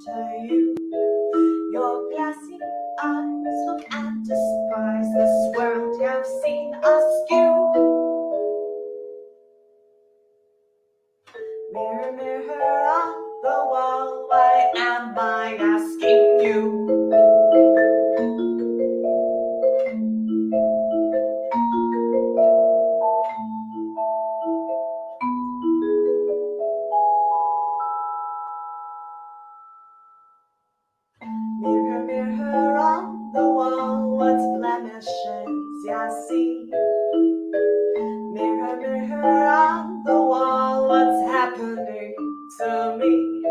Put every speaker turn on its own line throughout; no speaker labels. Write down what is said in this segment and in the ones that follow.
to you. Your glassy eyes look and despise this world you've seen askew. Mirror, mirror on the wall, why am I asking you? Mirror, mirror on the wall, what blemishes ya see? Mirror, mirror on the wall, what's happening to me?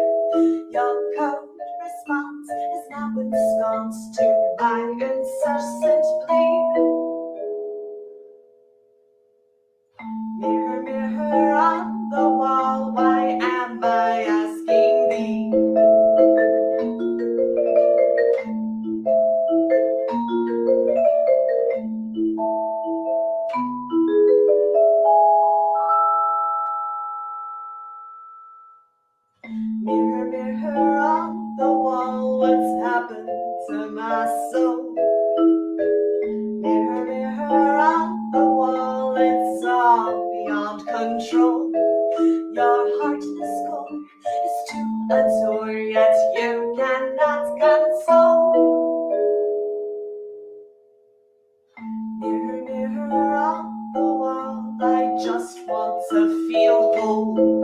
Your cold response is now ensconced to my incessant plea. Mirror, mirror on the wall, why am I asking thee? Mirror, mirror on the wall, what's happened to my soul? Mirror, mirror on the wall, it's all beyond control. Your heartless core is to adore, yet you cannot console. Mirror, mirror on the wall, I just want to feel whole.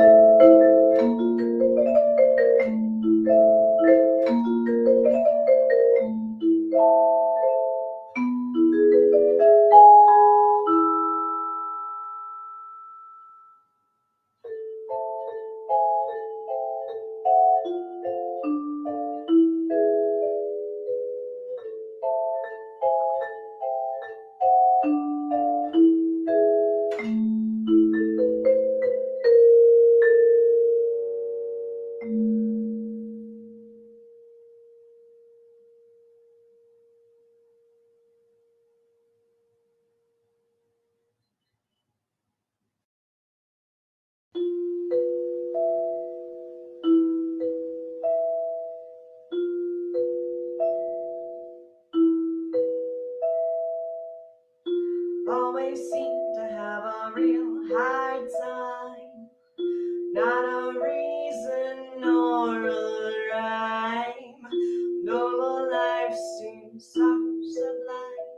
Always seem to have a real hard time, not a reason nor a rhyme. Normal life seems so sublime.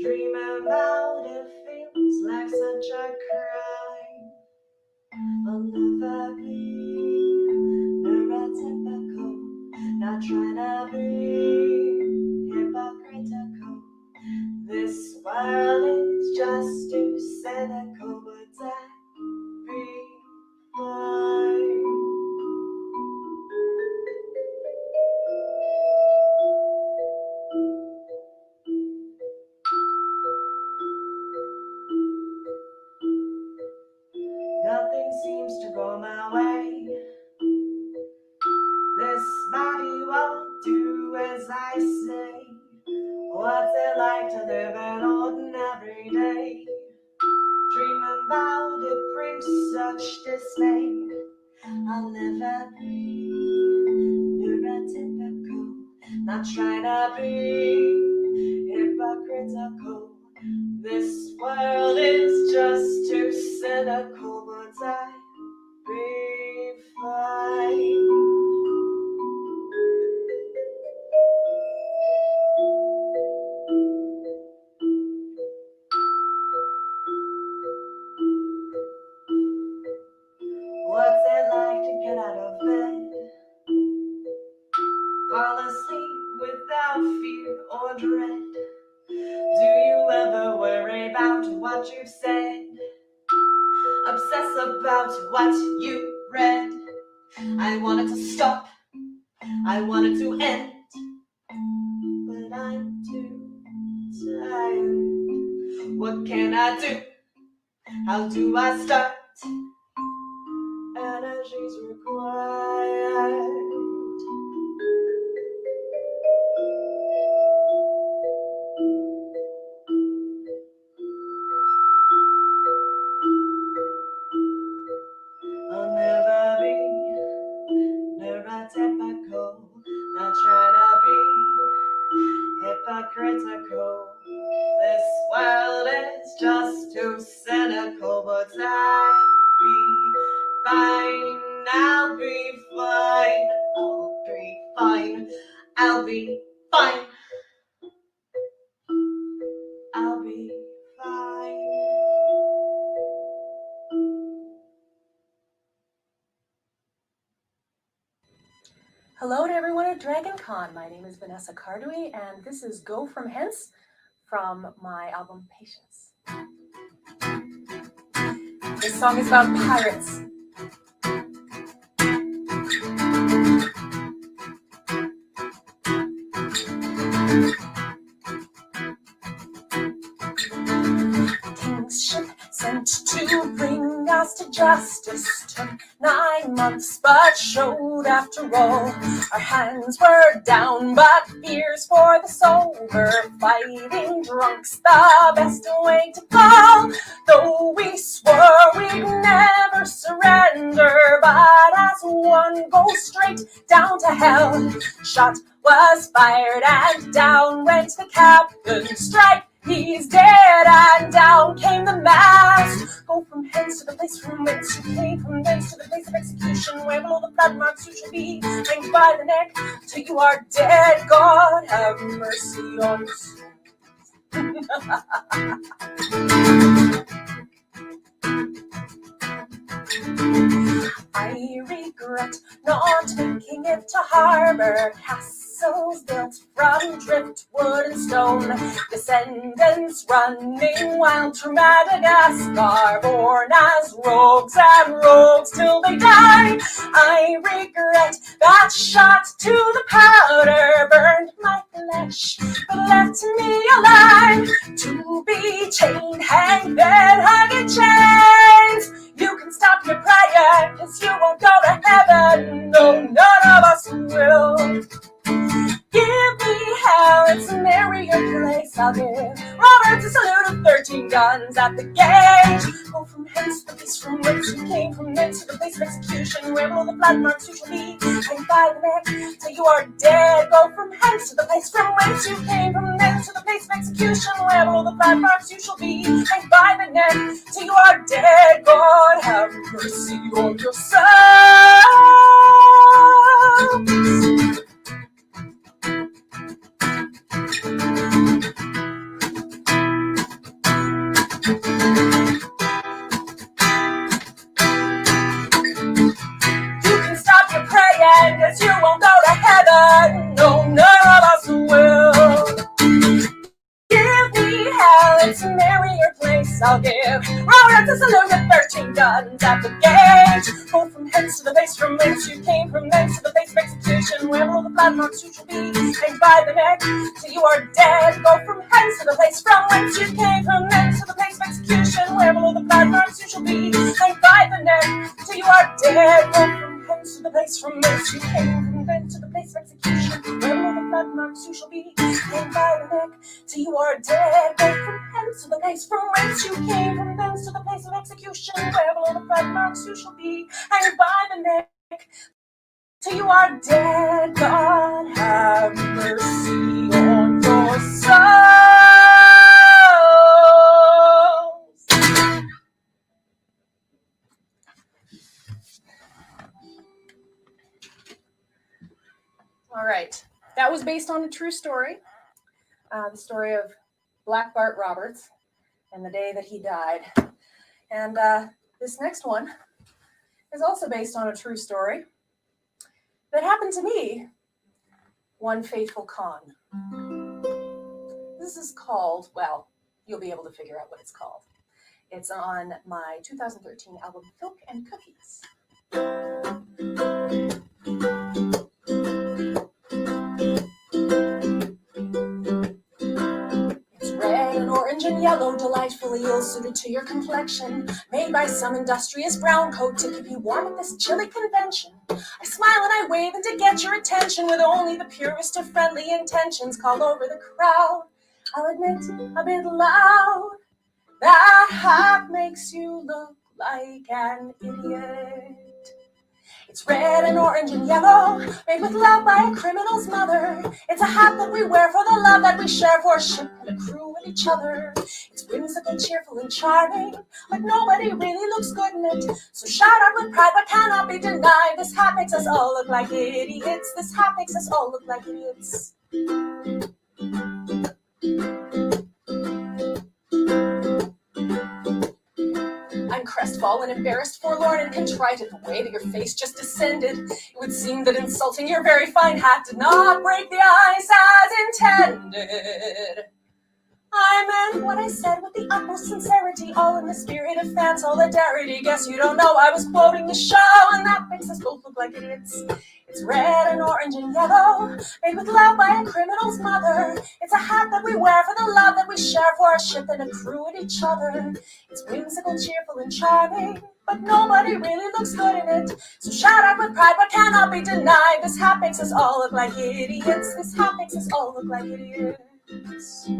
Dream about it feels like such a crime. I'll never be neurotypical, not trying to be hypocritical. This world is just too cynical, but I'd be fine. Nothing seems to go my way. This body won't do as I say. What's it like to live an ordinary day? Dreaming about it brings such dismay. I'll never be neurotypical, not trying to be hypocritical. This world is just too cynical, but I'd be fine. What's it like to get out of bed? Fall asleep without fear or dread? Do you ever worry about what you've said? Obsess about what you read? I want it to stop, I want it to end, but I'm too tired. What can I do? How do I start? Energy's required. I'll never be neurotypical, be fine. I'll be fine.
Hello to everyone at Dragon Con. My name is Vanessa Cardui, and this is Go From Hence from my album Patience. This song is about pirates. King's ship sent to bring us to justice took 9 months, but showed after all. Our hands were down, but fears for the sober. Fighting drunks, the best way to fall. Though we swore we'd never surrender, but as one go straight down to hell. Shot was fired and down went the captain. Strike! He's dead, and down came the mast. Go from hence to the place from whence you came, from thence to the place of execution, where below the blood marks you shall be, hanged by the neck till you are dead. God have mercy on your soul. I regret not making it to harbor. Castles built from driftwood and stone. Descendants running wild through Madagascar. Born as rogues and rogues till they die. I regret that shot to the powder burned my flesh, but left me alive to be chained, hanged, then hung in chains. You can stop your prayer, 'cause you won't go to heaven. No, none of us will. Give me hell, it's a merrier place. I'll give Robert a salute of 13 guns at the gate. Go from hence to the place from whence you came, from thence to the place of execution, where below the blood marks you shall be, hanged by the neck till you are dead. Go from hence to the place from whence you came, from thence to the place of execution, where below the blood marks you shall be, hanged by the neck till you are dead. God have mercy on your souls. Cause you won't go to heaven. No, none of us will. Give me hell, it's a merrier place. I'll give Robert a salute of 13 guns at the gate. Go from hence to the place from whence you came, from thence to the place of execution, where all the blood marks you shall be, hanged by the neck till you are dead. Go from hence to the place from whence you came, from thence to the place of execution, where below the blood marks you shall be, hanged by the neck till you are dead. Go from hence to the place from whence you came, from thence to the place of execution, where below the blood marks you shall be, hanged by the neck till you are dead. Go from hence to the place from whence you came, from thence to the place of execution, where below the blood marks you shall be, hanged by the neck till you are dead. God have mercy on your souls. All right, that was based on a true story, the story of Black Bart Roberts and the day that he died. And this next one is also based on a true story that happened to me one fateful con. This is called, well, you'll be able to figure out what it's called. It's on my 2013 album, Filk and Cookies. Orange and yellow, delightfully ill-suited to your complexion, made by some industrious brown coat to keep you warm at this chilly convention. I smile and I wave and to get your attention with only the purest of friendly intentions, call over the crowd. I'll admit, a bit loud, that hat makes you look like an idiot. It's red and orange and yellow, made with love by a criminal's mother. It's a hat that we wear for the love that we share for a ship and a crew with each other. It's whimsical, cheerful, and charming, but nobody really looks good in it. So shout out with pride what cannot be denied. This hat makes us all look like idiots. This hat makes us all look like idiots. I'm crestfallen, embarrassed, forlorn, and contrite at the way that your face just descended. It would seem that insulting your very fine hat did not break the ice as intended. I meant what I said with the utmost sincerity, all in the spirit of fan solidarity. Guess you don't know I was quoting the show, and that makes us both look like idiots. It's red and orange and yellow, made with love by a criminal's mother. It's a hat that we wear for the love that we share for our ship and accrue at each other. It's whimsical, cheerful, and charming, but nobody really looks good in it. So shout out with pride what cannot be denied. This hat makes us all look like idiots. This hat makes us all look like idiots.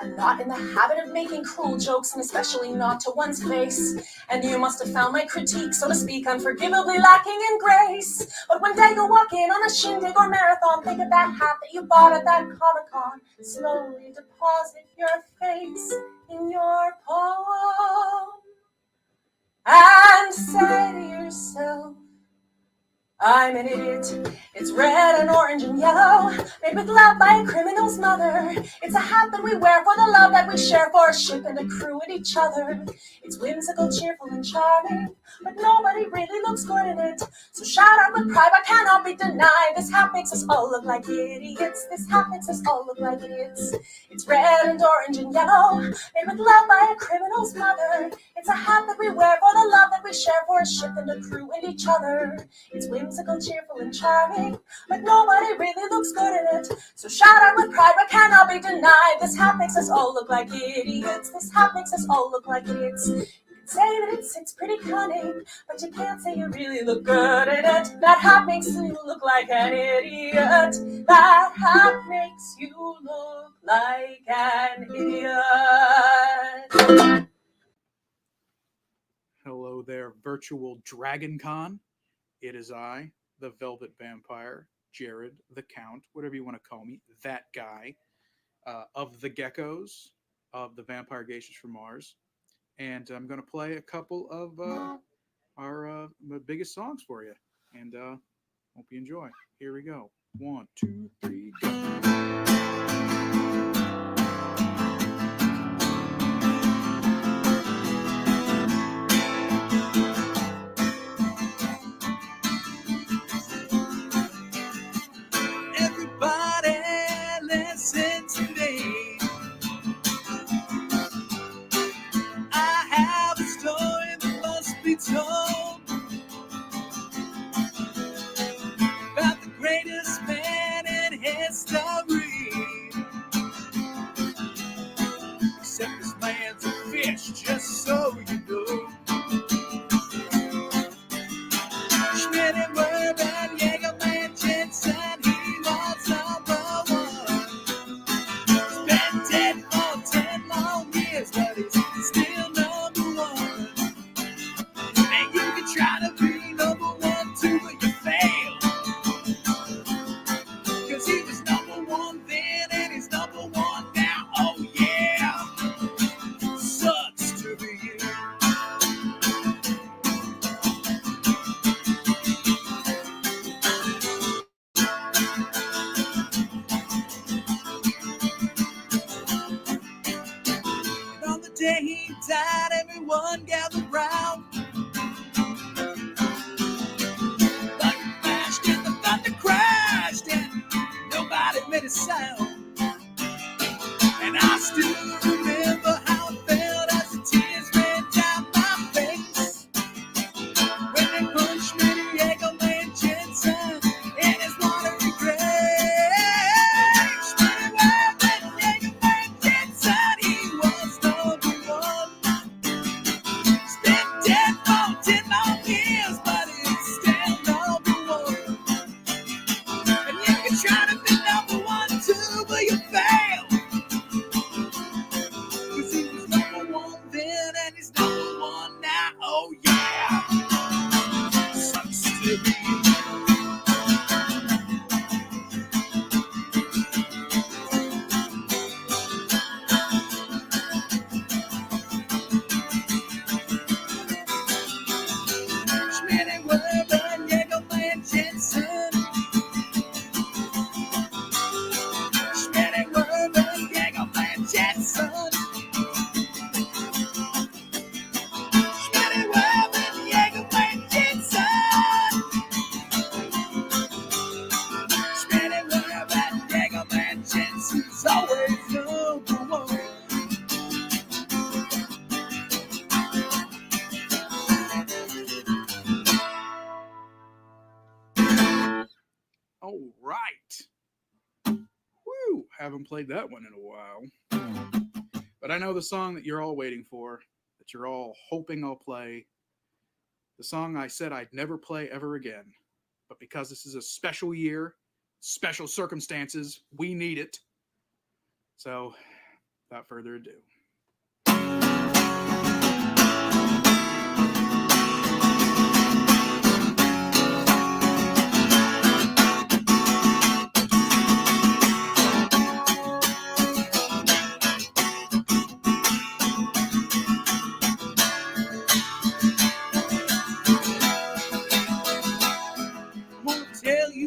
I'm not in the habit of making cruel jokes, and especially not to one's face. And you must have found my critique, so to speak, unforgivably lacking in grace. But one day you'll walk in on a shindig or marathon, think of that hat that you bought at that Comic-Con, slowly deposit your face in your palm, and say to yourself, I'm an idiot. It's red and orange and yellow, made with love by a criminal's mother. It's a hat that we wear for the love that we share for a ship and a crew at each other. It's whimsical, cheerful, and charming, but nobody really looks good in it. So shout out with pride, but cannot be denied. This hat makes us all look like idiots. This hat makes us all look like idiots. It's red and orange and yellow, made with love by a criminal's mother. It's a hat that we wear for the love that we share for a ship and a crew and each other. It's whimsical, cheerful, and charming, but nobody really looks good in it. So shout out with pride, but cannot be denied. This hat makes us all look like idiots. This hat makes us all look like idiots. You can say that it's pretty cunning, but you can't say you really look good in it. That hat makes you look like an idiot. That hat makes you look like an idiot.
Hello there, virtual Dragon Con. It is I, the Velvet Vampire, Jared, the Count, whatever you want to call me, that guy, of the Geckos, of the Vampire Geishas from Mars. And I'm going to play a couple of our biggest songs for you. And hope you enjoy. Here we go. 1, 2, 3, go. About the greatest man in history. Except this man's a fish, just so you know. Schmidt and Werb and Jägerman Jensen, he was number one. He's been dead for 10 long years, but he's still number one. And you can try to be number one too, but you fail. Cause he was number one then and he's number one now. Oh yeah, sucks to be you. And on the day he died, everyone gathered round. Made a sound, and I still remember how it felt as the tears ran down my face when they punched me to Jägerman Jensen in his watery grave. Schmitty Werb and Jägerman Jensen, he was number one. He's been dead for 10 long years, but he's still number one. And you can try to be number one too, but you fail. haven't played that one in a while. But I know the song that you're all waiting for, that you're all hoping I'll play. The song I said I'd never play ever again. But because this is a special year, special circumstances, we need it. So, without further ado.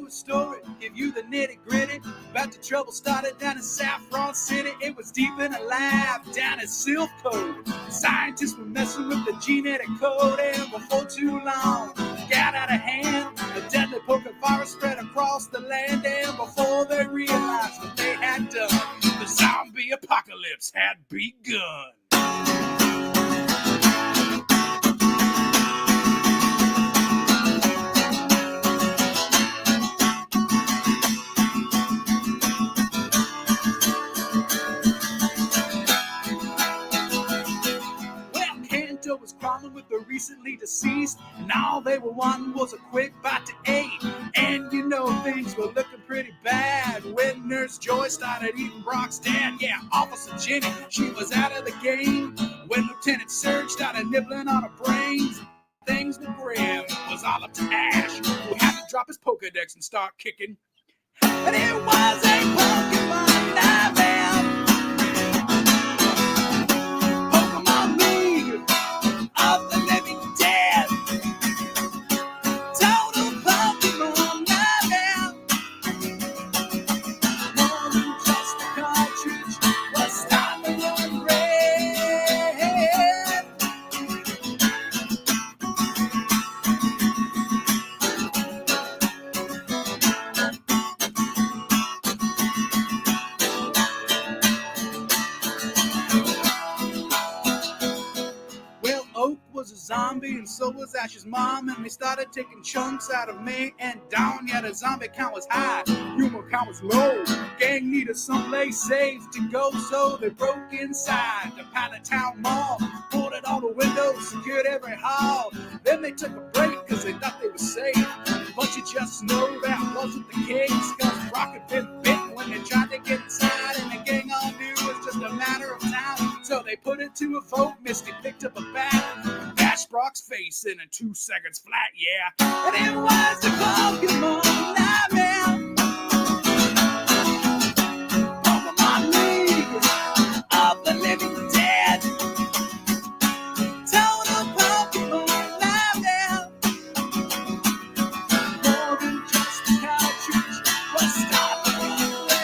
Story, give you the nitty gritty about the trouble started down in Saffron City. It was deep in a lab down in Silk Code. Scientists were messing with the genetic code, and before too long, got out of hand. A deadly poker virus spread across the land, and before they realized what they had done, the zombie apocalypse had begun. Was crawling with the recently deceased, and all they were wanting was a quick bite to eat. And you know things were looking pretty bad when Nurse Joy started eating Brock's dad. Yeah, Officer Jenny, she was out of the game when Lieutenant Surge started nibbling on her brains. Things were grim, was all up to Ash, who had to drop his Pokedex and start kicking. And it was a Pokemon nightmare. Pokemon League of the Living Dead. Total Pokemon nightmare. More than just a cartridge was starting to run red. Was a zombie and so was Ash's mom, and they started taking chunks out of me and Dawn. Yeah, the zombie count was high, human count was low. Gang needed someplace safe to go, so they broke inside the Pilot Town Mall, boarded all the windows, secured every hall. Then they took a break because they thought they were safe, but you just know that wasn't the case, because Brock had been bit when they tried to get inside, and the gang all knew it was just a matter of time. So they put it to a vote. Misty picked up a bat, bashed Brock's face in 2 seconds flat, yeah. And it was a Pokemon nightmare. Pokemon League of the Living Dead. Total Pokemon nightmare. More than just a cartridge was starting to run red.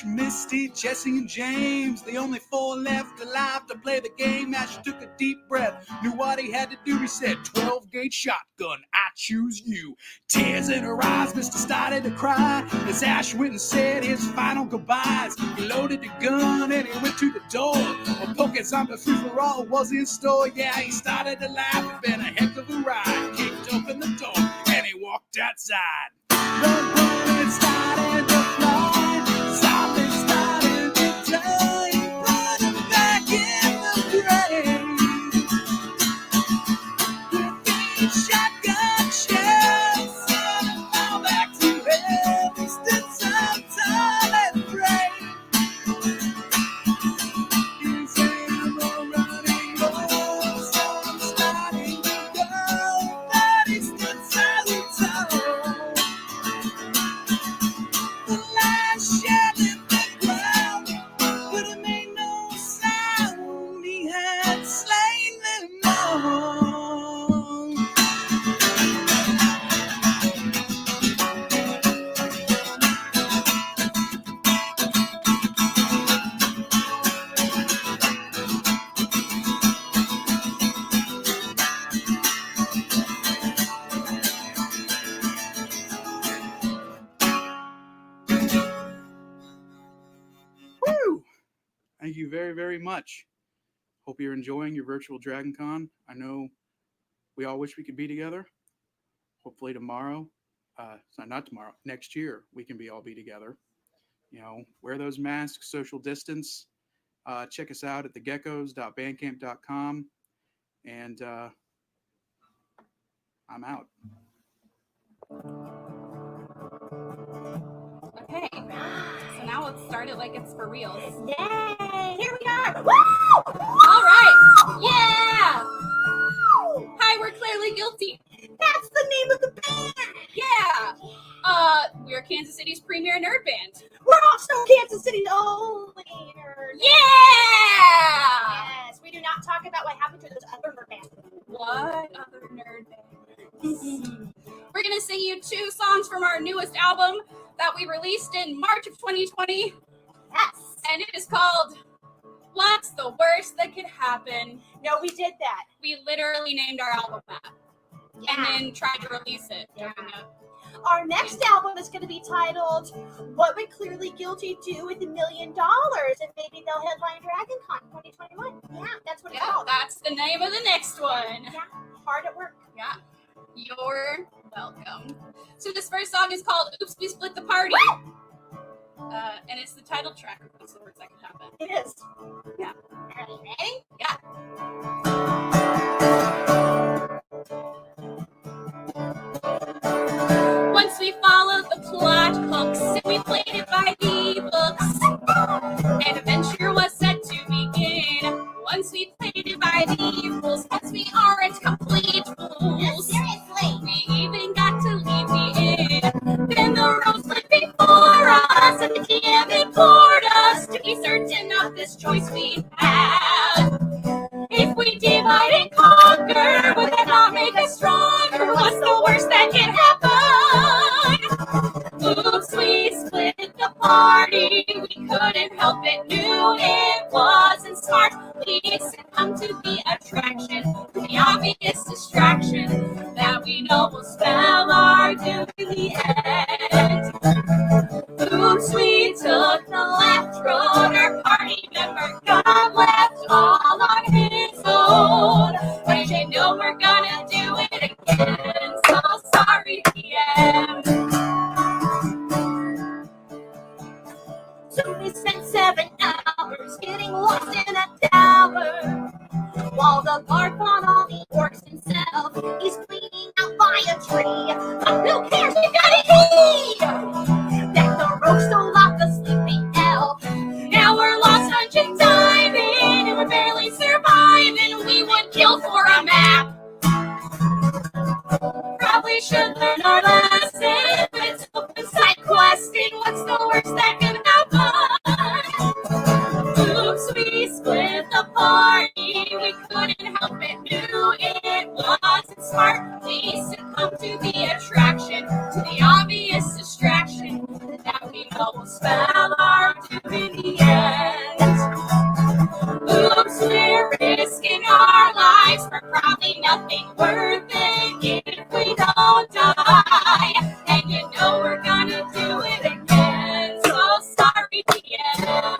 Misty, Jesse, and James, the only 4 left alive to play the game. Ash took a deep breath, knew what he had to do. He said, 12-gauge shotgun, I choose you. Tears in her eyes, Misty started to cry as Ash went and said his final goodbyes. He loaded the gun and he went to the door. A Poké Zombie free-for-all was in store. Yeah, he started to laugh. It's been a heck of a ride. Kicked open the door and he walked outside. The bullet started to fly. Zombies started to die. Brought him back in the grave. With each shotgun shell, sent him all back to hell. He stood so tall and brave. His ammo running low, so starting to go. But he stood so tall. Thank you very, very much. Hope you're enjoying your virtual Dragon Con. I know we all wish we could be together. Hopefully tomorrow, not tomorrow, next year, we can all be together. Wear those masks, social distance. Check us out at thegeckos.bandcamp.com. And I'm out.
Okay, so now let's start it like it's for real.
Yay! Here we are! Woo!
All right! Yeah! Hi, we're Clearly Guilty.
That's the name of the band!
Yeah! We're Kansas City's premier nerd band.
We're also Kansas City's only nerd.
Yeah!
Yes, we do not talk about what happened to those other nerd bands.
What other nerd bands? We're gonna sing you 2 songs from our newest album that we released in March of 2020.
Yes!
And it is called What's the Worst That Could Happen?
No, we did that.
We literally named our album that.
Yeah.
And then tried to release it.
Yeah. Our next album is going to be titled What Would Clearly Guilty Do with $1 Million? And maybe they'll headline DragonCon 2021. Yeah, that's what it's
Yeah,
called.
that's the name of the next one.
Yeah, hard at work.
Yeah. You're welcome. So this first song is called Oops, We Split the Party. And it's the title track of What's the Worst That Could Happen.
It is.
Yeah.
Are you ready?
Yeah. Once we followed the plot hooks and we played it by the books, an adventure was set to begin. Once we played it by the rules, once we aren't complete fools.
Seriously.
We even got to leave the inn. Then the road split before us, and the DM implored us to be certain of this choice we had. If we divide and conquer, would that not make us stronger? What's the worst that can happen? Oops, we split the party. We couldn't help it, knew it wasn't smart. We succumbed to the attraction, to the obvious distraction that we know will spell our doom in the end. Oops, we took the left road. Our party member got left all on his own. But you know we're gonna do it again. So sorry, DM.
So we spent 7 hours getting lost in a tower, while the guard fought all the orcs himself. He's bleeding out by a tree, but who cares? We got a key! That the rogues stole off the sleeping elf.
Now we're lost dungeon diving, and we're barely surviving. We would kill for a map. Probably should learn our lesson. It's open side questing. What's the worst that can happen? Oops, we split the party. We couldn't help it, knew it wasn't smart. We succumbed to the attraction, to the obvious distraction that we know will spell our doom in the end. Oops, we're risking our lives for probably nothing worth it if we don't die. And you know we're gonna do it again. So sorry, DM.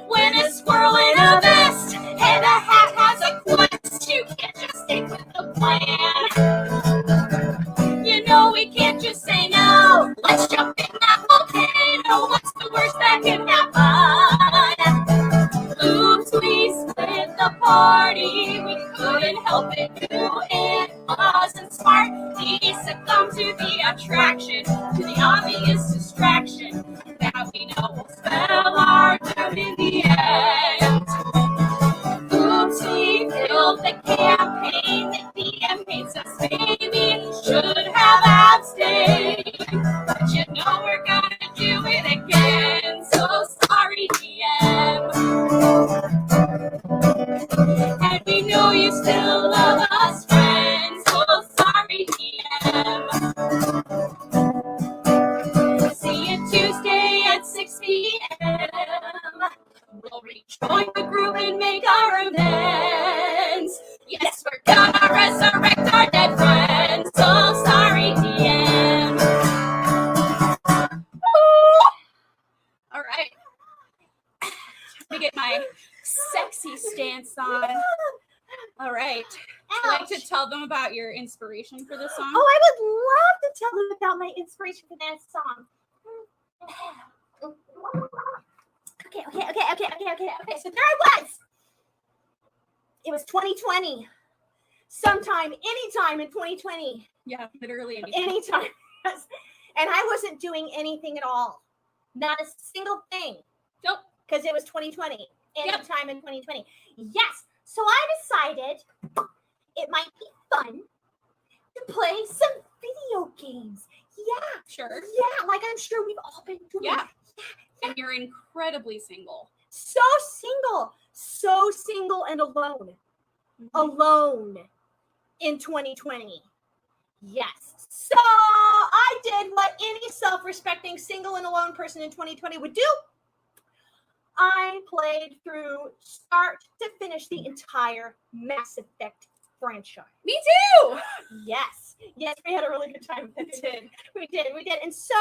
When a squirrel in a vest and a hat has a quest, you can't just stick with the plan. You know we can't just say no. Let's jump in that volcano. What's the worst that can happen? Oops, we split the party. We couldn't help it, knew it wasn't smart. We succumbed to the attraction, to the obvious distraction that we know will spell our doom in the end. Oops, we killed the campaign. The DM hates us, maybe should have abstained. But you know we're gonna do it again. So sorry, DM. And we know you still love us, friends. So sorry, DM. See you Tuesday at 6 p.m. We'll rejoin the group and make our amends. Yes, we're gonna resurrect our dead friends. So sorry, DM. Woo! my sexy stance on. All right. Would you like to tell them about your inspiration for this song?
Oh, I would love to tell them about my inspiration for that song. Okay. So there I was. It was 2020. Sometime, anytime in 2020.
Yeah, literally
Anytime. And I wasn't doing anything at all. Not a single thing.
Nope.
Because it was 2020.
Yep.
Anytime in 2020. Yes. So I decided it might be fun to play some video games. Yeah.
Sure.
Yeah, like I'm sure we've all been doing.
Yeah. And you're incredibly single.
So single and alone. Alone in 2020. Yes. So I did what any self-respecting single and alone person in 2020 would do. I played through start to finish the entire Mass Effect franchise.
Me too.
Yes, we had a really good time with it. We did. And so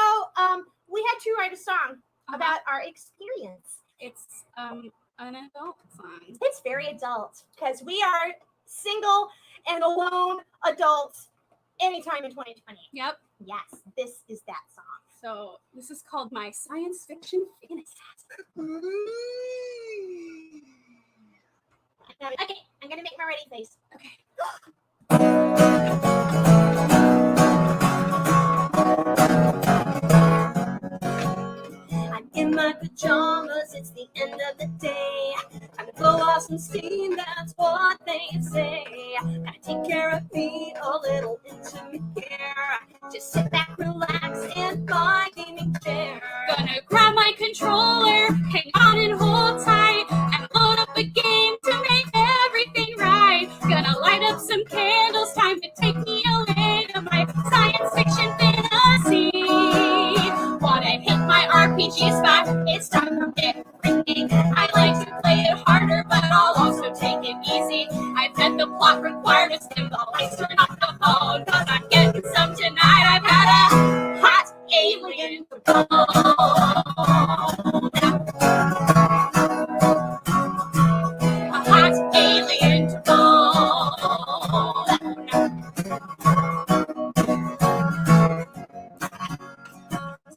we had to write a song about our experience.
It's an adult song.
It's very adult because we are single and alone adults anytime in 2020.
Yep.
Yes, this is that song.
So this is called My Science Fiction Fantasy.
Okay, I'm gonna make my ready face.
Okay.
I'm in my pajamas, it's the end of the day. Time to blow off some steam, that's what they say. Gotta take care of me, a little intimate care. Just sit back, relax, and buy a gaming chair.
Gonna grab my controller, hang on and hold tight, and load up a game to make everything right. Gonna light up some candles, time to take me away to my science fiction fantasy. Wanna hit my RPG spot, it's time to get freaky. I like to play it harder, but I'll also take it easy. I bet the plot required to dim the lights, turn off the phone, cause I'm getting some tonight. I've got a hot alien phone. A hot alien phone.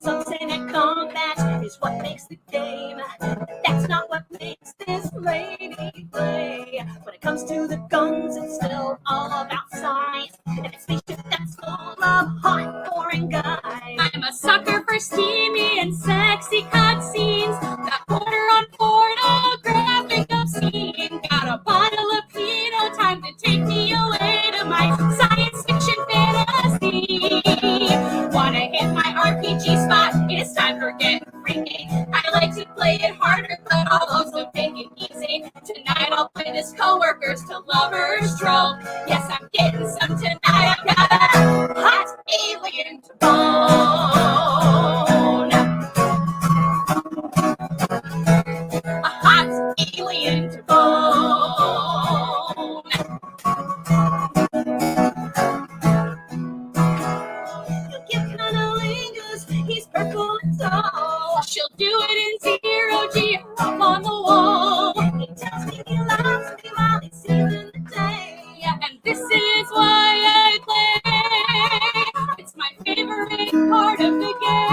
Some say that combat is what makes the game. That's not what makes this lady play. When it comes to the guns, it's still all about size. And a spaceship that's full of hot foreign guys.
I'm a sucker for steamy and sexy cutscenes. That border on pornographic obscene. Got a bottle of Pinot, time to take me away to my science fiction fantasy. Wanna hit my RPG spot, it's time for get freaky. I like to play it harder, but I'll also take it easy. Tonight I'll play this co-workers to lovers trope. Yes, I'm getting some tonight. I've got a hot alien to bone. A hot alien to bone.
He'll give cunnilingus, he's purple and tall.
She'll do it in 0G up on the wall.
He tells me he loves me while he's stealing the day.
And this is why I play. It's my favorite part of the game.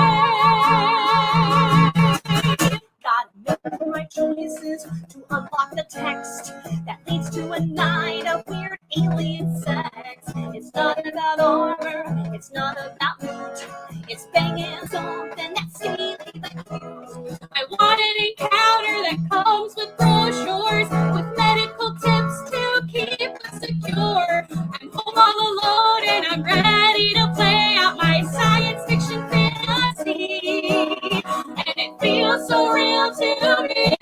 Gotta make the right choices to unlock the text that leads to a night of weird alien sex. It's not about armor, it's not about loot. It's banging something that's scaly but cute.
I want an encounter that comes with brochures, with medical tips to keep us secure. I'm home all alone and I'm ready to play out my science fiction fantasy. And it feels so real to me.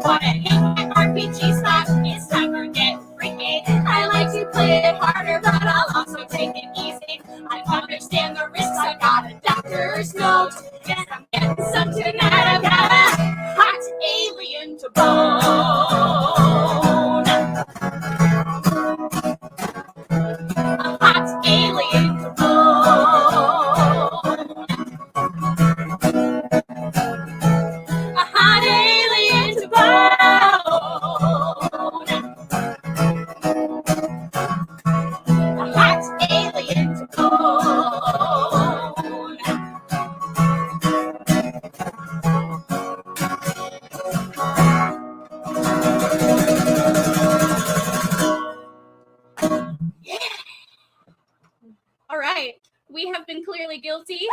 Wanna hit my RPG spot, it's time for get freaky. I like to play it harder, but I'll also take it easy. I understand the risks, I got a doctor's note. Yes, I'm getting some tonight. I've got a hot alien to bone. A hot alien to bone. A Guilty.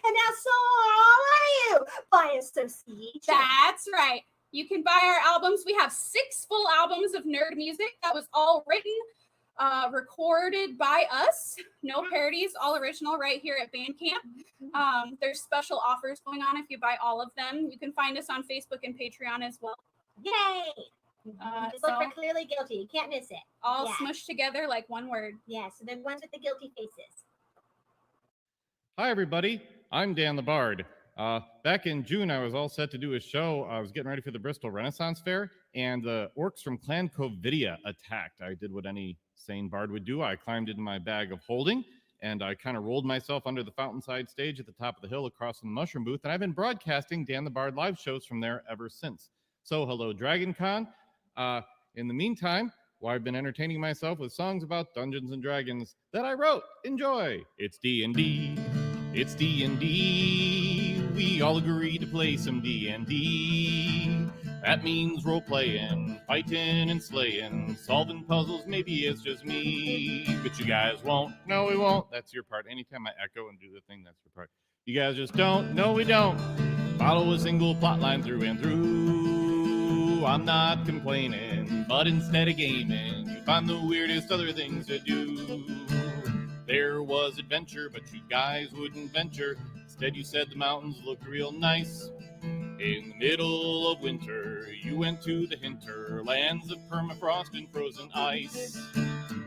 And now so are all of you by association.
That's right. You can buy our albums. We have 6 full albums of nerd music that was all written, recorded by us. No parodies, all original right here at Bandcamp. There's special offers going on if you buy all of them. You can find us on Facebook and Patreon as well.
Yay! Just look
So
for Clearly Guilty. You can't miss it.
all
Yeah.
smushed together like one word.
Yeah, so the ones with the guilty faces.
Hi, everybody. I'm Dan the Bard. Back in June, I was all set to do a show. I was getting ready for the Bristol Renaissance Fair, and the orcs from Clan Covidia attacked. I did what any sane bard would do. I climbed into my bag of holding, and I kind of rolled myself under the Fountainside stage at the top of the hill across from the Mushroom Booth, and I've been broadcasting Dan the Bard live shows from there ever since. So, hello, Dragon Con. In the meantime, well, I've been entertaining myself with songs about Dungeons and Dragons that I wrote. Enjoy! It's D&D. It's D&D. We all agree to play some D&D. That means role-playing, fighting and slaying, solving puzzles. Maybe it's just me, but you guys won't. No, we won't. That's your part. Anytime I echo and do the thing, that's your part. You guys just don't. No, we don't. Follow a single plot line through and through. I'm not complaining, but instead of gaming, you find the weirdest other things to do. There was adventure, but you guys wouldn't venture. Instead, you said the mountains looked real nice. In the middle of winter, you went to the hinterlands of permafrost and frozen ice.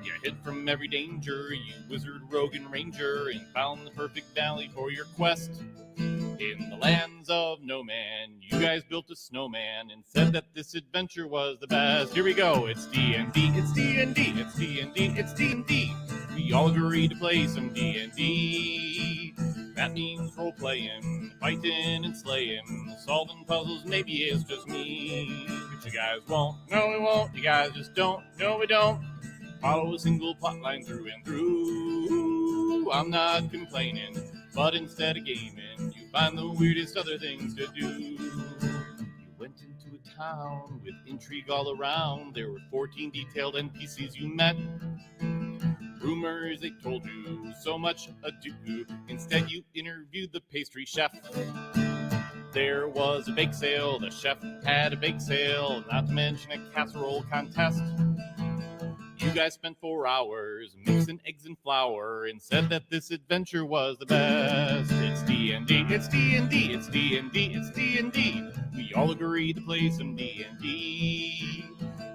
You hid from every danger, you wizard, rogue, and ranger, and found the perfect valley for your quest. In the lands of no man, you guys built a snowman and said that this adventure was the best. Here we go, it's D&D, it's D&D, it's D&D, it's D&D. We all agree to play some D&D. That means role-playing, fighting and slaying, solving puzzles. Maybe it's just me, but you guys won't. No, we won't. You guys just don't. No, we don't. Follow a single plot line through and through. I'm not complaining, but instead of gaming, you find the weirdest other things to do. You went into a town with intrigue all around. There were 14 detailed NPCs you met. Rumors, they told you so much ado. Instead, you interviewed the pastry chef. There was a bake sale. The chef had a bake sale, not to mention a casserole contest. You guys spent 4 hours mixing eggs and flour and said that this adventure was the best. It's D&D, it's D&D, it's D&D, it's D&D. We all agreed to play some D&D.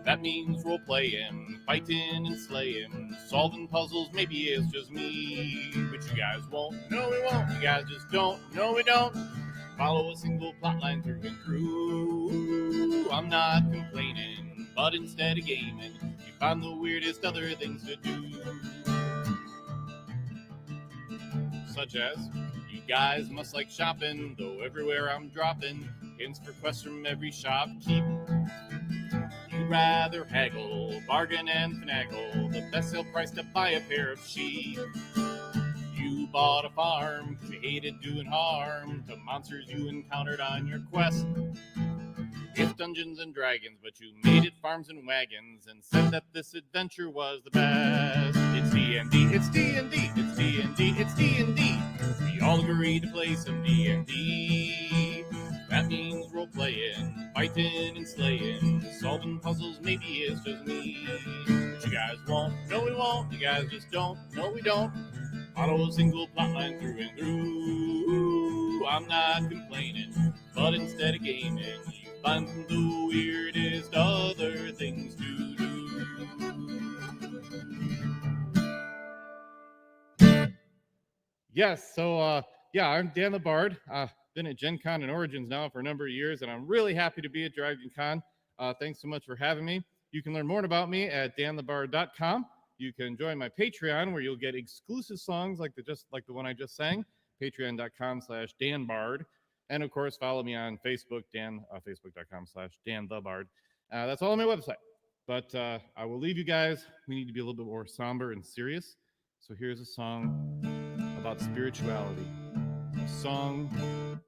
That means role-playing, fighting and slaying, solving puzzles. Maybe it's just me, but you guys won't. No, we won't. You guys just don't. No, we don't. Follow a single plot line through and through. I'm not complaining, but instead of gaming, you find the weirdest other things to do. Such as, you guys must like shopping, though everywhere I'm dropping hints for quests from every shopkeep. You'd rather haggle, bargain and finagle, the best sale price to buy a pair of sheep. You bought a farm, 'cause you hated doing harm to monsters you encountered on your quest. It's Dungeons and Dragons, but you made it farms and wagons and said that this adventure was the best. It's D&D, it's D&D, it's D&D, it's D&D. We all agreed to play some D&D. That means role-playing, fighting and slaying, solving puzzles. Maybe it's just me, but you guys won't. No, we won't. You guys just don't. No, we don't. Follow a single plot line through and through. I'm not complaining, but instead of gaming, you find the weirdest other things to do. Yes, so I'm Dan the Bard. Been at Gen Con and Origins now for a number of years, and I'm really happy to be at Dragon Con. Thanks so much for having me. You can learn more about me at danthebard.com. You can join my Patreon, where you'll get exclusive songs like the one I just sang, patreon.com/danbard. And of course, follow me on Facebook, facebook.com/danthebard. That's all on my website. But I will leave you guys. We need to be a little bit more somber and serious. So here's a song about spirituality, a song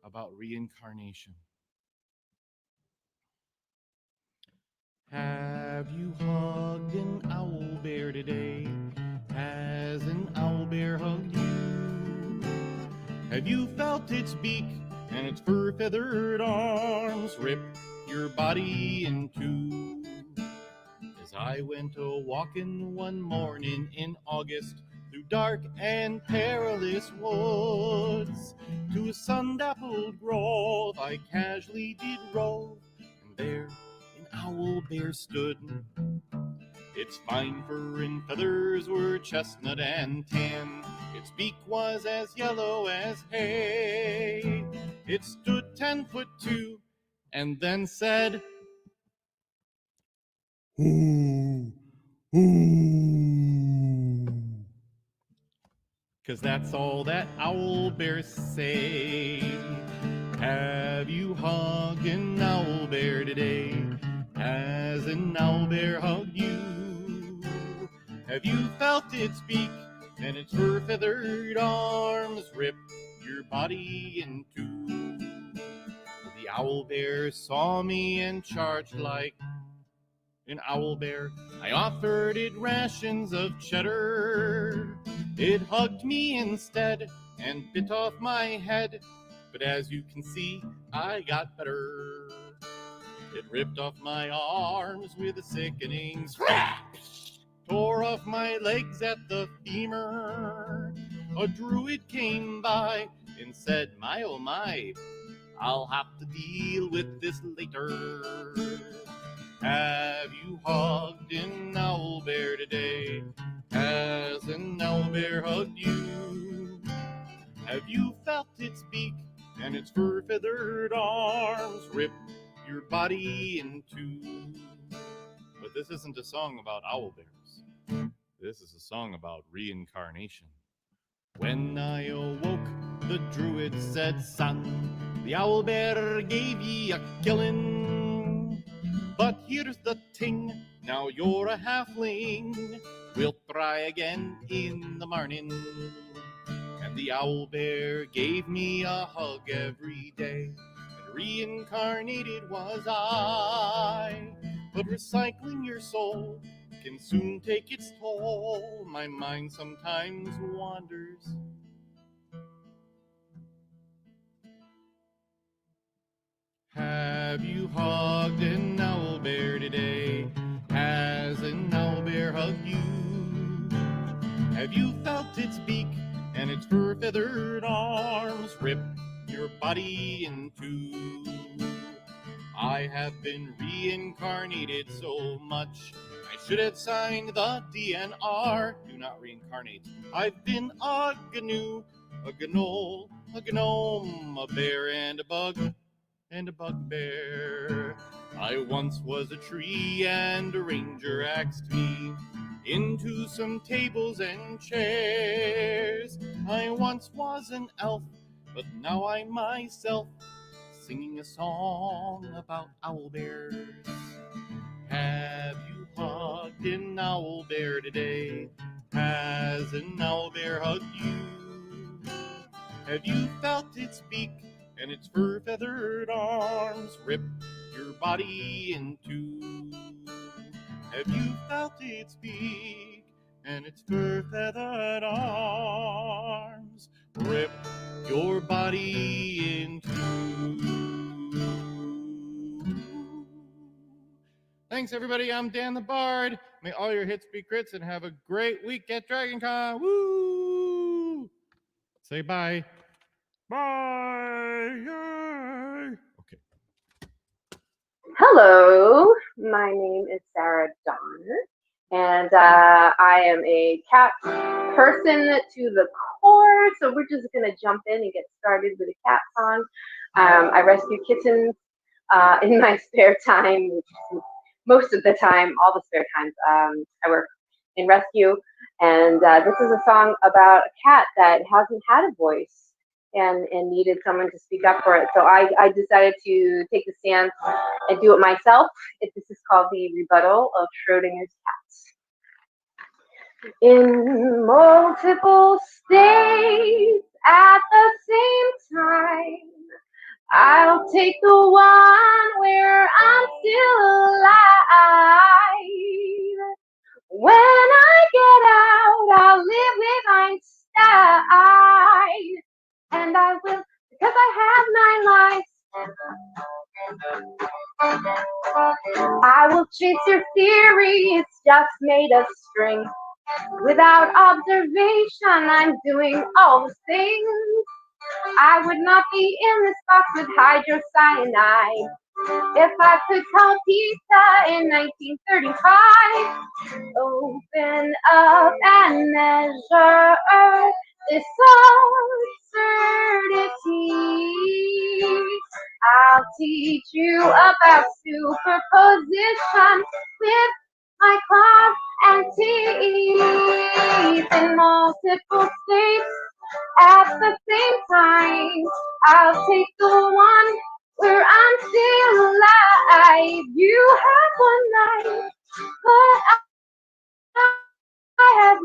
about reincarnation. Have you hugged an owlbear today? Has an owlbear hugged you? Have you felt its beak and its fur-feathered arms rip your body in two? As I went a-walking one morning in August through dark and perilous woods, to a sun-dappled grove I casually did rove, and there an owl bear stood. Its fine fur and feathers were chestnut and tan. Its beak was as yellow as hay. It stood 10'2" and then said, "Ooh, ooh." 'Cause that's all that owl bears say. Have you hugged an owl bear today? Has an owl bear hugged you? Have you felt its beak and its fur-feathered arms rip your body in two? The owl bear saw me and charged like an owl bear. I offered it rations of cheddar. It hugged me instead and bit off my head. But as you can see, I got better. It ripped off my arms with a sickening scratch, tore off my legs at the femur. A druid came by and said, "My oh my, I'll have to deal with this later." Have you hugged an owl bear today? Has an owl bear hugged you? Have you felt its beak and its fur-feathered arms rip your body in two? But this isn't a song about owl bears. This is a song about reincarnation. When I awoke, the druid said, "Son, the owl bear gave ye a killing. But here's the ting, now you're a halfling. We'll try again in the morning." And the owl bear gave me a hug every day, and reincarnated was I. But recycling your soul can soon take its toll. My mind sometimes wanders. Have you hugged an owl bear today? Has an owl bear hugged you? Have you felt its beak and its fur-feathered arms rip your body in two? I have been reincarnated so much, I should have signed the DNR. Do not reincarnate. I've been a gnu, a gnoll, a gnome, a bear and a bug, and a bugbear. I once was a tree and a ranger axed me into some tables and chairs. I once was an elf, but now I'm myself, singing a song about owl bears. Have you hugged an owl bear today? Has an owl bear hugged you? Have you felt its beak and its fur-feathered arms rip your body in two? Have you felt its beak and its fur-feathered arms rip your body in two? Thanks, everybody. I'm Dan the Bard. May all your hits be crits and have a great week at DragonCon. Woo! Say bye. Bye. Yay. Okay.
Hello, my name is Sarah Donner, and I am a cat person to the core, so we're just going to jump in and get started with a cat song. I rescue kittens in my spare time, which is most of the time, all the spare times. I work in rescue, and this is a song about a cat that hasn't had a voice and needed someone to speak up for it. So I decided to take the stance and do it myself. This is called The Rebuttal of Schrodinger's Cats. In multiple states at the same time, I'll take the one where I'm still alive. When I get out, I'll live with Einstein and and I will, because I have 9 lives. I will chase your theory, it's just made of string. Without observation, I'm doing all the things. I would not be in this box with hydrocyanide if I could call pizza in 1935. Open up and measure this absurdity. I'll teach you about superposition with my claws and teeth in multiple states at the same time. I'll take the one where I'm still alive. You have one life, but I have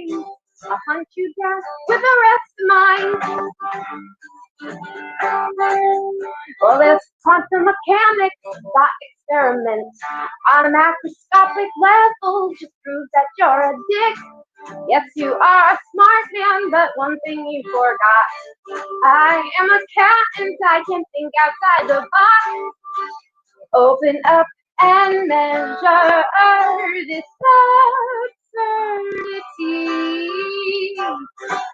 9. I'll hunt you down with the rest of mine. Well, this quantum mechanics thought experiment on a macroscopic level just proves that you're a dick. Yes, you are a smart man, but one thing you forgot. I am a cat and I can think outside the box. Open up and measure this absurdity.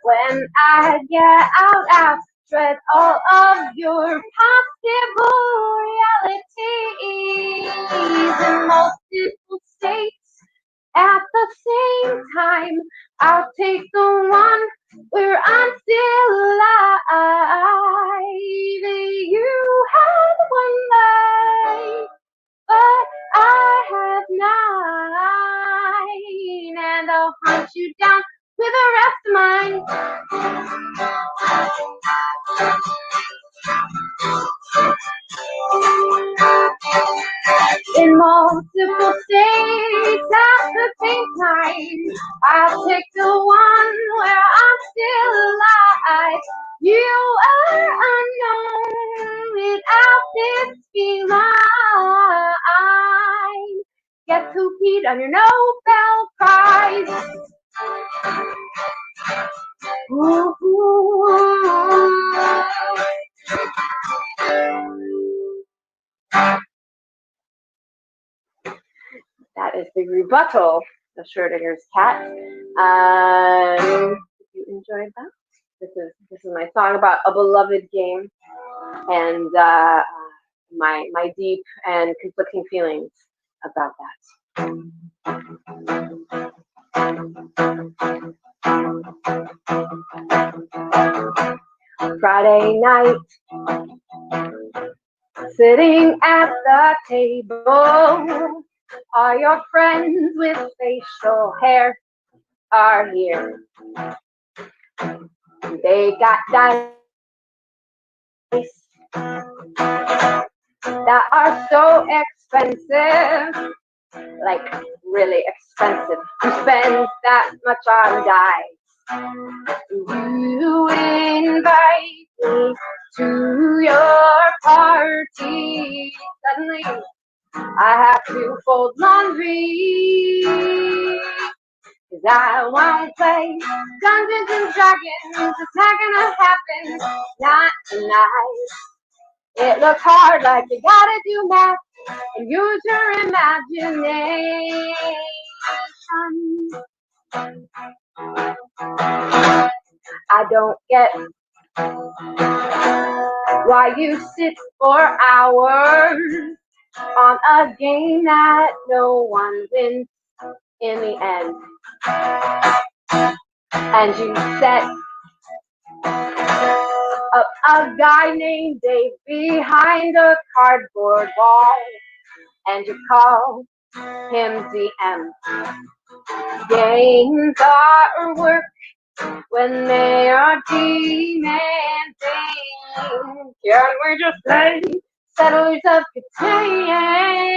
When I get out, I'll shred all of your possible realities in multiple states at the same time. I'll take the one where I'm still alive. You had one life, but I have 9, and I'll hunt you down with the rest of mine. In multiple states at the same time, I'll take the one where I'm still alive. You are unknown without this feline. Guess who peed on your Nobel Prize? Ooh. That is the rebuttal of Schrodinger's cat. If you enjoyed that, this is my song about a beloved game and my deep and conflicting feelings about that. Friday night, sitting at the table. All your friends with facial hair are here. They got dice that are so expensive, like really expensive. Who spends that much on dice? You invite me to your party. Suddenly, I have to fold laundry, 'cause I won't play Dungeons and Dragons. It's not gonna happen, not tonight. It looks hard, like you gotta do math and use your imagination. I don't get why you sit for hours on a game that no one wins in the end. And you set up a guy named Dave behind a cardboard wall, and you call him DM. Games are work when they are demanding. Can we just play Settlers of Catan?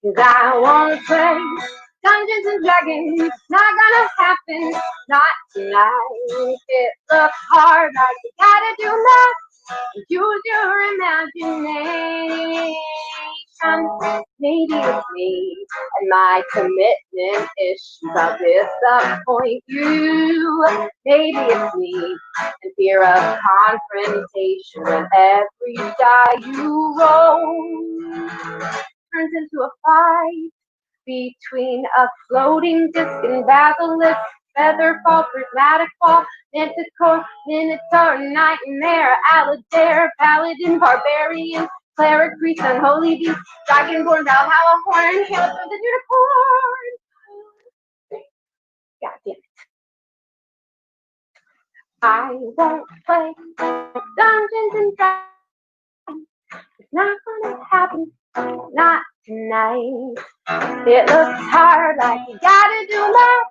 'Cause I wanna play Dungeons and Dragons. Not gonna happen, not tonight. It looks hard, like you gotta do math. Use your imagination. Maybe it's me and my commitment issues. I'll disappoint you. Maybe it's me and fear of confrontation when every die you roll turns into a fight between a floating disc and basilisk, featherfall, prismatic fall, manticore, minotaur, nightmare, alligator, paladin, barbarian, cleric, priest, unholy beast, dragonborn, Valhalla, horn, hail from the unicorn. God damn it. I won't play Dungeons and Dragons. It's not gonna happen, not tonight. It looks hard, like you gotta do math.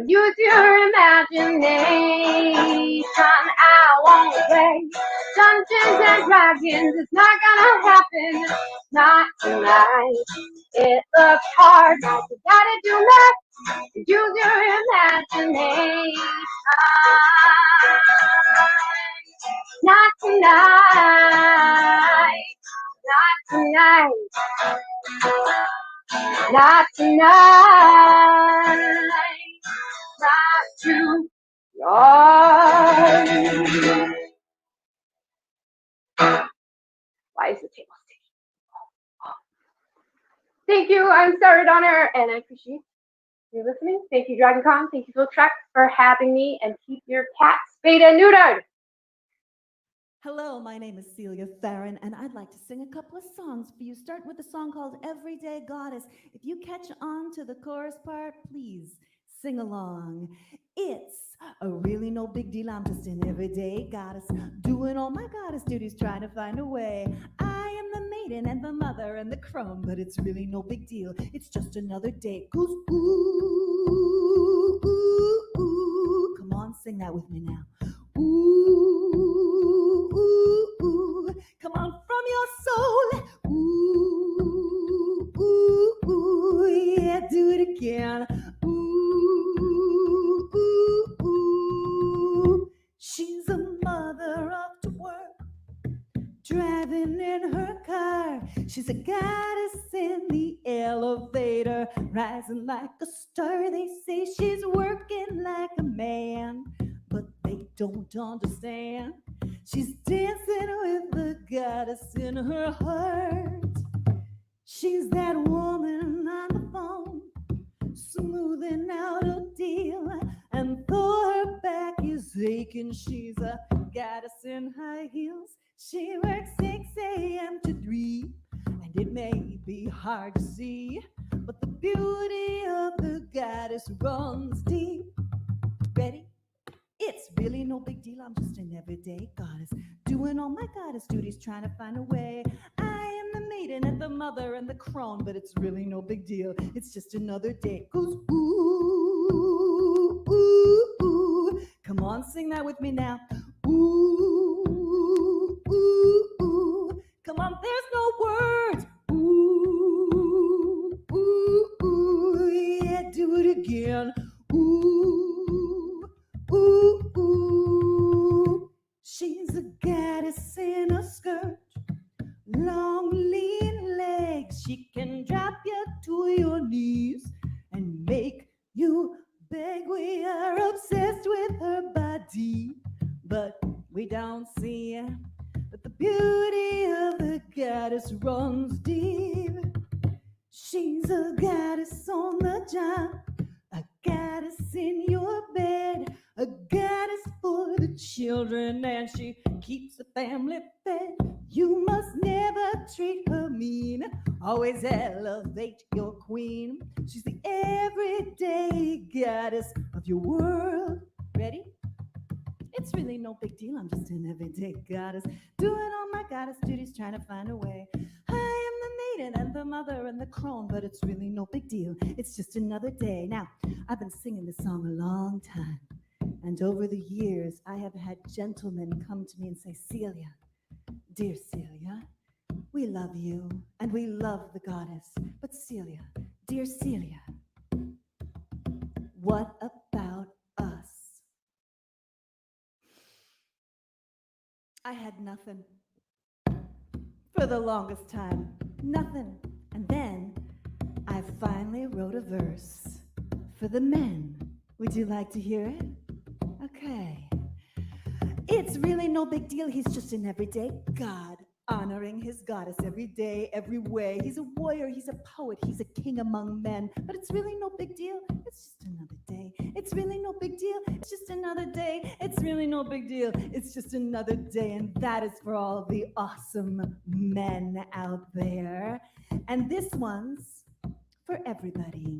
Use your imagination. I won't play Dungeons and Dragons. It's not gonna happen, not tonight. It looks hard, like you gotta do math. Use your imagination. Not tonight. Not tonight. Not tonight. Not tonight. Why is the table sticky? Thank you. I'm Sarah Donner, and I appreciate you listening. Thank you, DragonCon. Thank you, Filk, for having me, and keep your cats spayed and neutered.
Hello, my name is Celia Farron, and I'd like to sing a couple of songs for you. Start with a song called Everyday Goddess. If you catch on to the chorus part, please sing along. It's a really no big deal. I'm just an everyday goddess, doing all my goddess duties, trying to find a way. I am the maiden and the mother and the crone, but it's really no big deal. It's just another day. Goes ooh, ooh, ooh. Come on, sing that with me now. Ooh, ooh, ooh. Come on from your soul. Ooh, ooh, ooh. Yeah, do it again. Ooh, ooh, ooh. She's a mother off to work, driving in her car. She's a goddess in the elevator, rising like a star. They say she's working like a man, but they don't understand. She's dancing with the goddess in her heart. She's that woman on the phone, smoothing out a deal, and though her back is aching, she's a goddess in high heels. She works 6 a.m. to 3, and it may be hard to see, but the beauty of the goddess runs deep. Ready? It's really no big deal. I'm just an everyday goddess, doing all my goddess duties, trying to find a way. I am the maiden and the mother and the crone, but it's really no big deal. It's just another day. Goes ooh, ooh, ooh. Come on, sing that with me now. Ooh, ooh, ooh. Come on, there's no words. Ooh, ooh, ooh. Yeah, do it again. Ooh, ooh, ooh. She's a goddess in a skirt, long lean legs. She can drop you to your knees and make you beg. We are obsessed with her body, but we don't see that the beauty of the goddess runs deep. She's a goddess on the job, a goddess in your bed, a goddess for the children, and she keeps the family fed. You must never treat her mean, always elevate your queen. She's the everyday goddess of your world. Ready? It's really no big deal. I'm just an everyday goddess, doing all my goddess duties, trying to find a way. I am the maiden and the mother and the crone, but it's really no big deal. It's just another day. Now, I've been singing this song a long time, and over the years, I have had gentlemen come to me and say, Celia, dear Celia, we love you and we love the goddess, but Celia, dear Celia, what about us? I had nothing for the longest time.
Nothing. And then I finally wrote a verse for the men. Would you like to hear it? Okay. It's really no big deal. He's just an everyday god, honoring his goddess every day, every way. He's a warrior, he's a poet, he's a king among men. But it's really no big deal. It's just another day. It's really no big deal. It's just another day. It's really no big deal. It's just another day. And that is for all the awesome men out there. And this one's for everybody.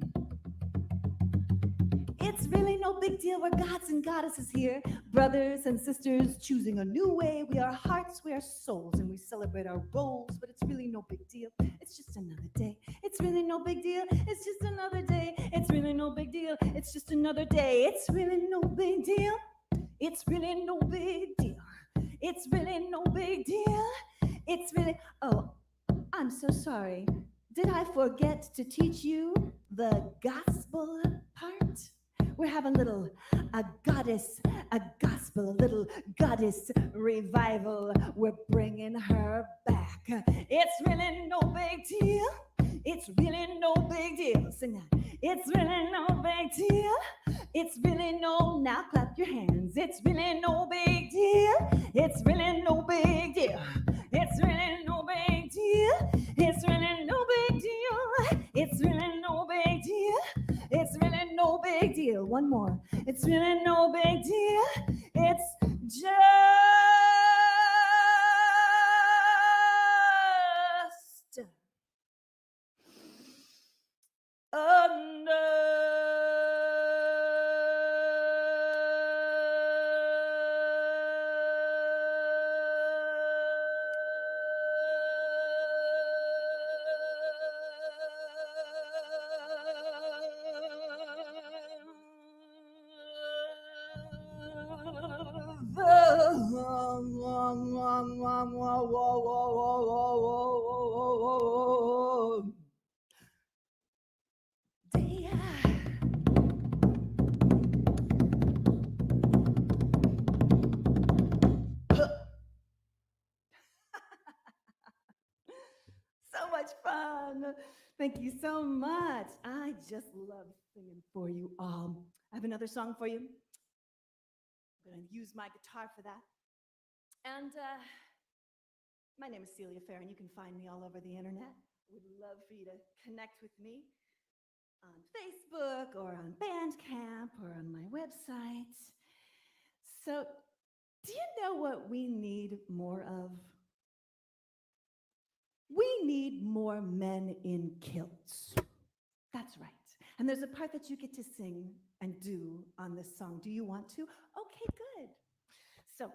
It's really no big deal. We're gods and goddesses here, brothers and sisters choosing a new way. We are hearts, we are souls, and we celebrate our roles, but it's really no big deal. It's just another day. It's really no big deal. It's just another day. It's really no big deal. It's just another day. It's really no big deal. It's really no big deal. It's really no big deal. It's really, oh, I'm so sorry. Did I forget to teach you the gospel part? We're having a little gospel, a little goddess revival. We're bringing her back. It's really no big deal. It's really no big deal. Sing that. It's really no big deal. It's really no, now clap your hands. It's really no big deal. It's really no big deal. It's really no big deal. It's really no big deal. It's really no big deal. It's really no big deal. One more. It's really no big deal. It's just so much fun. Thank you so much. I just love singing for you all. I have another song for you. I'm going to use my guitar for that. And my name is Celia Fair, and you can find me all over the internet. Would love for you to connect with me on Facebook or on Bandcamp or on my website. So, do you know what we need more of? We need more men in kilts. That's right. And there's a part that you get to sing and do on this song. Do you want to? Okay, good. So,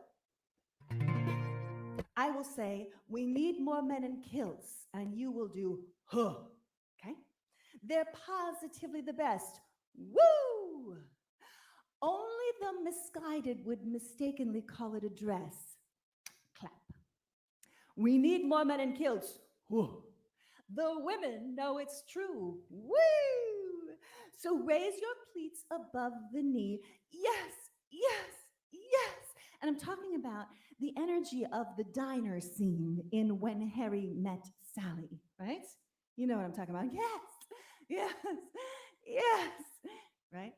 I will say, we need more men in kilts, and you will do, huh, okay? They're positively the best. Woo! Only the misguided would mistakenly call it a dress. Clap. We need more men in kilts. Whoa. The women know it's true. Woo! So raise your pleats above the knee. Yes, yes, yes. And I'm talking about the energy of the diner scene in When Harry Met Sally, right? You know what I'm talking about. Yes, yes, yes, right?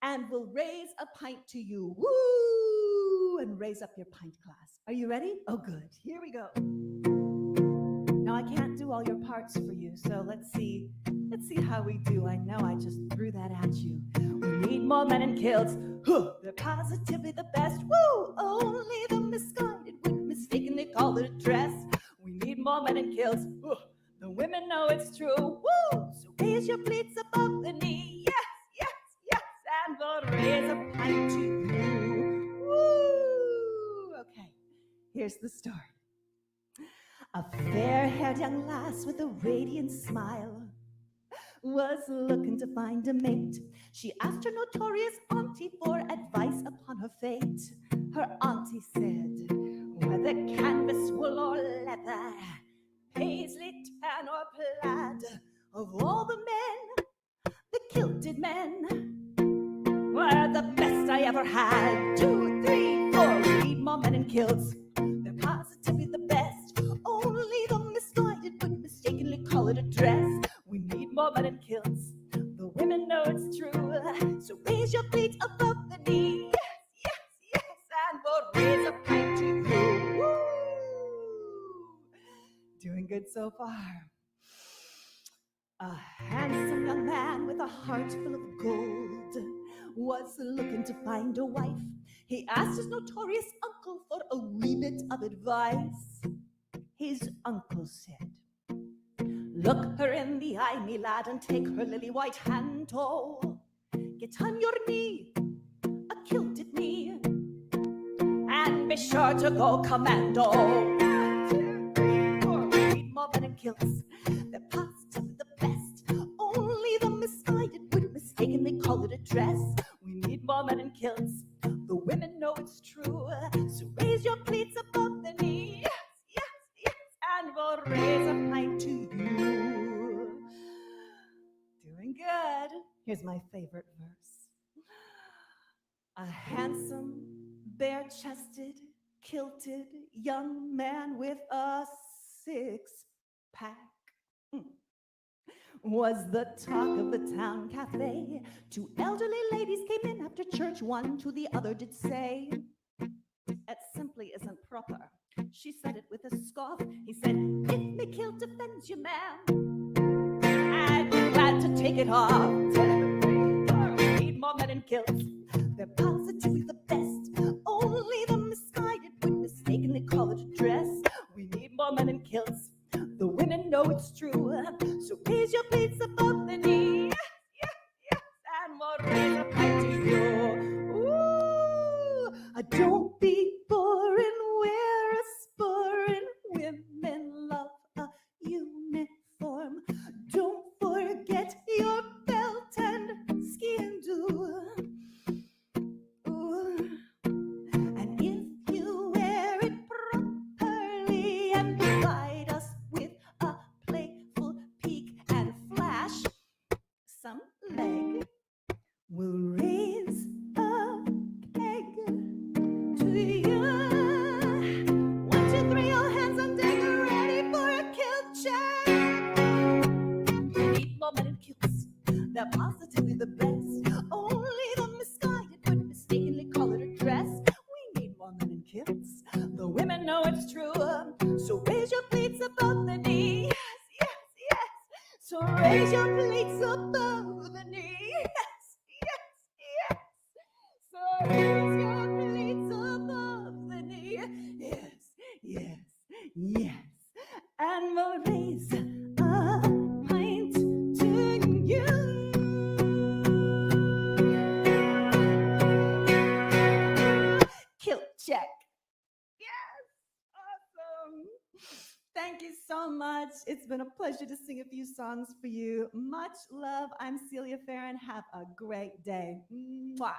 And we'll raise a pint to you. Woo! And raise up your pint glass. Are you ready? Oh, good. Here we go. Now, I can't do all your parts for you, so let's see how we do. I know I just threw that at you. We need more men in kilts. They're positively the best. Woo! Only the misguided would mistakenly call it a dress. We need more men in kilts. The women know it's true. Woo! So raise your pleats above the knee. Yes, yes, yes. And we'll raise a pint to you. Woo! Okay, here's the story. A fair-haired young lass with a radiant smile was looking to find a mate. She asked her notorious auntie for advice upon her fate. Her auntie said, whether canvas, wool, or leather, paisley, tan, or plaid, of all the men, the kilted men were the best I ever had. 2, 3, 4, we need more men in kilts. They're positively the best. Only the misguided would mistake knee. Yes, yes, and we'll raise a pint to you. Woo! Doing good so far. A handsome young man with a heart full of gold was looking to find a wife. He asked his notorious uncle for a wee bit of advice. His uncle said, "Look her in the eye, me lad, and take her lily white hand, oh. Get on your knee, a kilted knee, and be sure to go commando." 1, 2, 3, 4. We need more men in kilts. They're positively the best. Only the misguided would mistakenly call it a dress. We need more men in kilts. The women know it's true. So raise your pleats above the knee. Yes, yes, yes, and we'll raise a pint to you. Doing good. Here's my favorite verse. A handsome, bare-chested, kilted young man with a six-pack was the talk of the town cafe. 2 elderly ladies came in after church. One to the other did say, "It simply isn't proper." She said it with a scoff. He said, "If me kilt offends you, ma'am, I'd be glad to take it off." We need more men in kilts. They're positively the best. Only the misguided would mistakenly call it a dress. We need more men in kilts. The women know it's true. So raise your pleats above the knee. Yes, yes, yes, and we'll raise a pint to you. Ooh, don't be boring, wear a sporran. Women love a uniform. Don't forget your belt and ski-and do. And if you wear it properly and provide us with a playful peek and flash, some leg will raise a peg to you. 1, 2, 3, all hands on deck, ready for a kilt check. We need more men in kilts. They're positively the best. Only the misguided would mistakenly call it a dress. We need more men in kilts. The women know it's true. So raise your pleats above the knee. Yes, yes, yes. So raise your pleats above the knee. Yes, yes, yes. So raise your pleats above the knee. Yes, yes, yes. And we'll raise a pint to you. Kilt check. Yes, awesome. Thank you so much. It's been a pleasure to sing a few songs for you. Much love. I'm Celia Farron. Have a great day. Mwah.